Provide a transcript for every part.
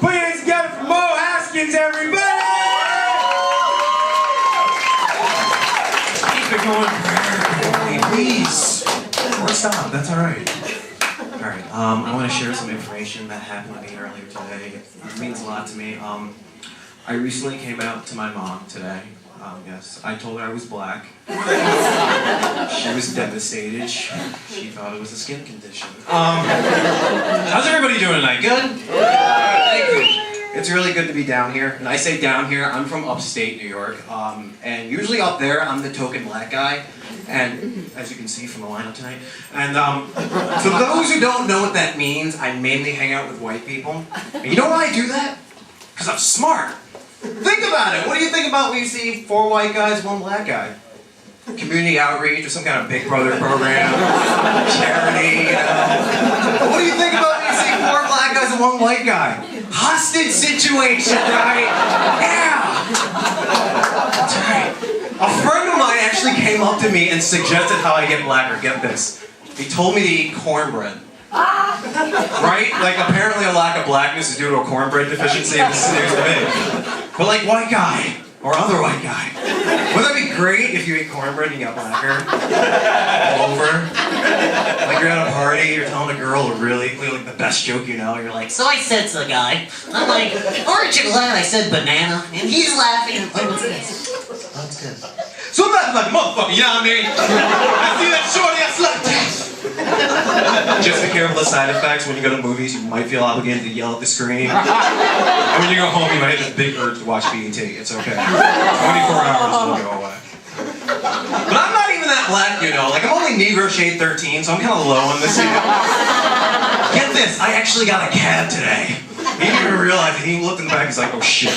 Put your hands together for Mo Haskins, everybody! Keep it going. Hey, please. Or stop, that's alright. Alright, I want to share some information that happened to me earlier today. It means a lot to me. I recently came out to my mom today. Yes, I told her I was black. She was devastated. She thought it was a skin condition. How's everybody doing tonight? Good? Thank you. It's really good to be down here. And I say down here, I'm from upstate New York. And usually up there, I'm the token black guy. And as you can see from the lineup tonight. And for those who don't know what that means, I mainly hang out with white people. And you know why I do that? Because I'm smart. Think about it. What do you think about when you see 4 white guys, 1 black guy? Community outreach or some kind of Big Brother program, charity, you know? What do you think about when you see 4 black guys and 1 white guy? Hostage situation, right? Yeah! That's right. A friend of mine actually came up to me and suggested how I get blacker. Get this. He told me to eat cornbread. Right? Like, apparently a lack of blackness is due to a cornbread deficiency. This is news to me. But like, white guy, or other white guy. Wouldn't that be great if you ate cornbread and you got blacker? All over. Like you're at a party, you're telling a girl really like the best joke you know, you're like, so I said to the guy, I'm like, orange and glad I said banana, and he's laughing, and like, what's this? Oh, it's good. So I'm laughing like a motherfucker, you know what I mean? I see that shorty, I slap that. Just be careful of side effects. When you go to movies, you might feel obligated to yell at the screen. And when you go home, you might have this big urge to watch BET. It's okay. 24 hours will go away. But I'm not even that black, you know. Like, I'm only Negro shade 13, so I'm kind of low on this. Get this, I actually got a cab today. He didn't even realize it. He looked in the back, he's like, oh shit.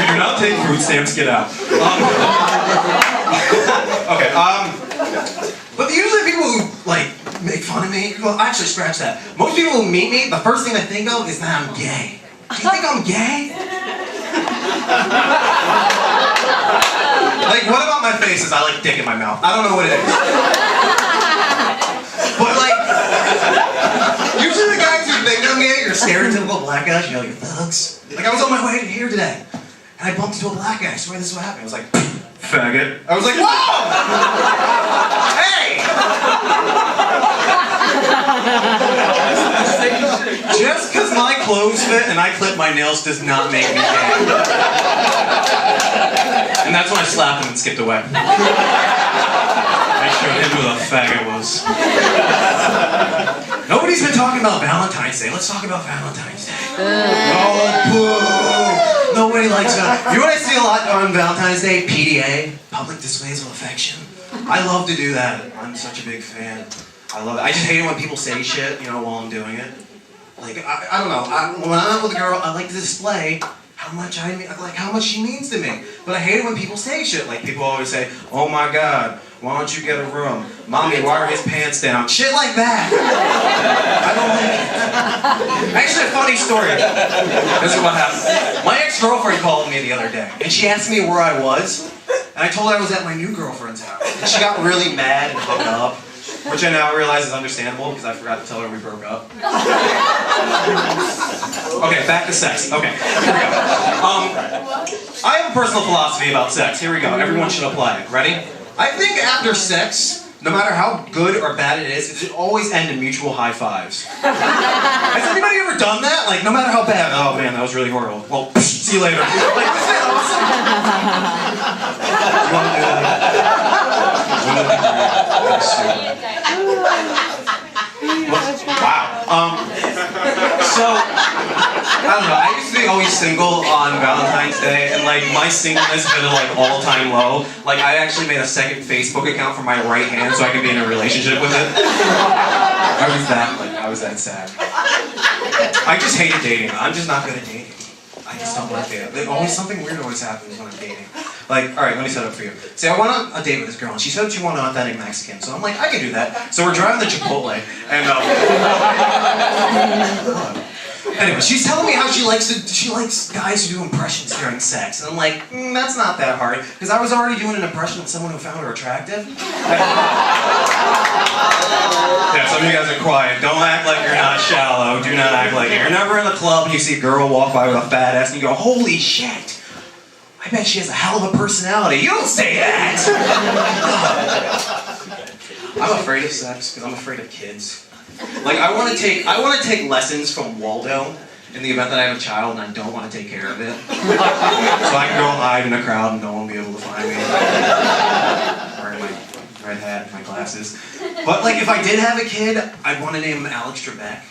You do not take food stamps, get out. Okay, but usually people who, like, make fun of me, well, actually, scratch that. Most people who meet me, the first thing they think of is that I'm gay. Do you think I'm gay? Like, what about my face is I like dick in my mouth? I don't know what it is. But, like, usually the guys who think I'm gay are stereotypical black guys, you know, you're thugs. Like, I was on my way to here today. And I bumped into a black guy. I swear this is what happened. I was like, faggot. I was like, whoa! Hey! Just because my clothes fit and I clip my nails does not make me gay. And that's when I slapped him and skipped away. I showed him who the faggot was. Nobody's been talking about Valentine's Day. Let's talk about Valentine's Day. Oh, boo! Nobody likes Valentine's Day. You know what I see a lot on Valentine's Day? PDA, public displays of affection. I love to do that. I'm such a big fan. I love it. I just hate it when people say shit, you know, while I'm doing it. Like, I don't know. When I'm out with a girl, I like to display how much how much she means to me. But I hate it when people say shit. Like, people always say, oh my God, why don't you get a room? Mommy, why are his pants down? Shit like that. I don't like it. Actually, a funny story. This is what happened. My ex-girlfriend called me the other day, and she asked me where I was, and I told her I was at my new girlfriend's house. And she got really mad and hung up, which I now realize is understandable because I forgot to tell her we broke up. Okay, back to sex. Okay, here we go. I have a personal philosophy about sex. Here we go. Everyone should apply it. Ready? I think after sex, no matter how good or bad it is, it should always end in mutual high fives. Has anybody ever done that? Like, no matter how bad, oh man, that was really horrible. Well, see you later. Like, isn't that awesome? You want to do that? Wow. So, I don't know, I used to be always single on Valentine's Day, and like my singleness hit a like all-time low. Like I actually made a second Facebook account for my right hand so I could be in a relationship with it. I was that sad. I just hated dating. I'm just not good at dating. I just don't like dating. Always something weird always happens when I'm dating. Like, alright, let me set up for you. Say, I went on a date with this girl, and she said she wanted an authentic Mexican. So I'm like, I can do that. So we're driving to Chipotle, and anyway, she's telling me how she likes guys who do impressions during sex. And I'm like, that's not that hard. Because I was already doing an impression of someone who found her attractive. Some of you guys are quiet. Don't act like you're not shallow. Do not act like it. You're never in the club and you see a girl walk by with a fat ass and you go, holy shit. I bet she has a hell of a personality. You don't say that! I'm afraid of sex because I'm afraid of kids. Like, I want to take lessons from Waldo in the event that I have a child and I don't want to take care of it. So I can go hide in a crowd and no one will be able to find me. Wearing my red hat and my glasses. But like, if I did have a kid, I'd want to name him Alex Trebek.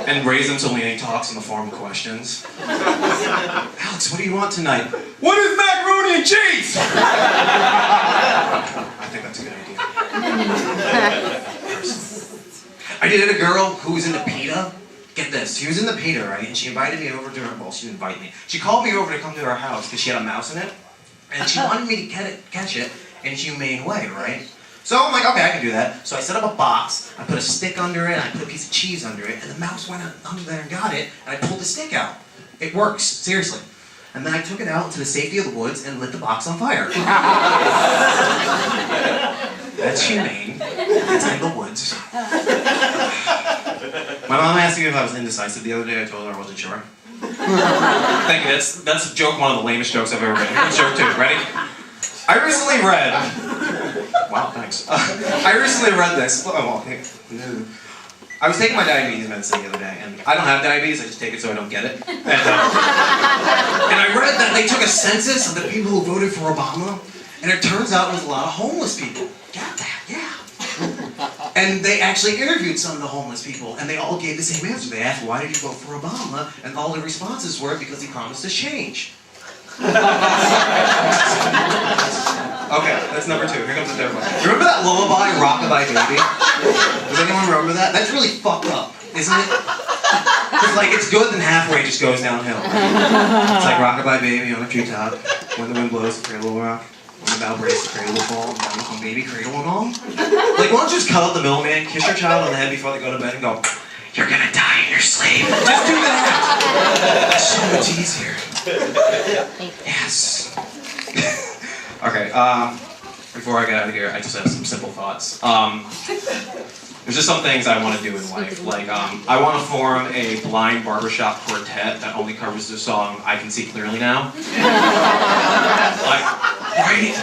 And raise him till he talks in the form of questions. Alex, what do you want tonight? What is macaroni and cheese? I think that's a good idea. I dated a girl who was into PETA. Get this, she was into PETA, right? And she invited me over to her, well, she didn't invite me. She called me over to come to her house because she had a mouse in it. And she wanted me to catch it in a humane way, right? So I'm like, okay, I can do that. So I set up a box, I put a stick under it, I put a piece of cheese under it, and the mouse went under there and got it, and I pulled the stick out. It works, seriously. And then I took it out into the safety of the woods and lit the box on fire. That's humane. It's in the woods. My mom asked me if I was indecisive the other day. I told her I wasn't sure. Thank you. That's a joke, one of the lamest jokes I've ever written. Here's a joke too. Ready? I recently read. Wow, thanks. I recently read this. Oh, well, I was taking my diabetes medicine the other day, and I don't have diabetes. I just take it so I don't get it. And I read that they took a census of the people who voted for Obama, and it turns out it was a lot of homeless people. Got that? Yeah. And they actually interviewed some of the homeless people, and they all gave the same answer. They asked, why did you vote for Obama? And all the responses were, because he promised us change. Okay, that's number 2. Here comes the third one. Remember that lullaby, Rockabye Baby? Does anyone remember that? That's really fucked up, isn't it? Because like, it's good, then halfway it just goes downhill. It's like Rockabye Baby on a treetop. When the wind blows, the cradle will rock. When the bow breaks, the cradle will fall. And down will come baby, cradle will go. Like, why don't you just cut out the middleman, kiss your child on the head before they go to bed and go, you're gonna die in your sleep. Just do that. It's so much easier. Yes. Okay, before I get out of here, I just have some simple thoughts. There's just some things I want to do in life. Like, I want to form a blind barbershop quartet that only covers the song I Can See Clearly Now. Like, right?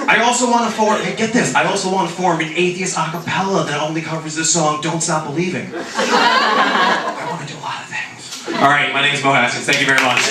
I also want to form, hey, get this, I also want to form an atheist a cappella that only covers the song Don't Stop Believing. I want to do a lot of things. Alright, my name's Mo Haskins. Thank you very much.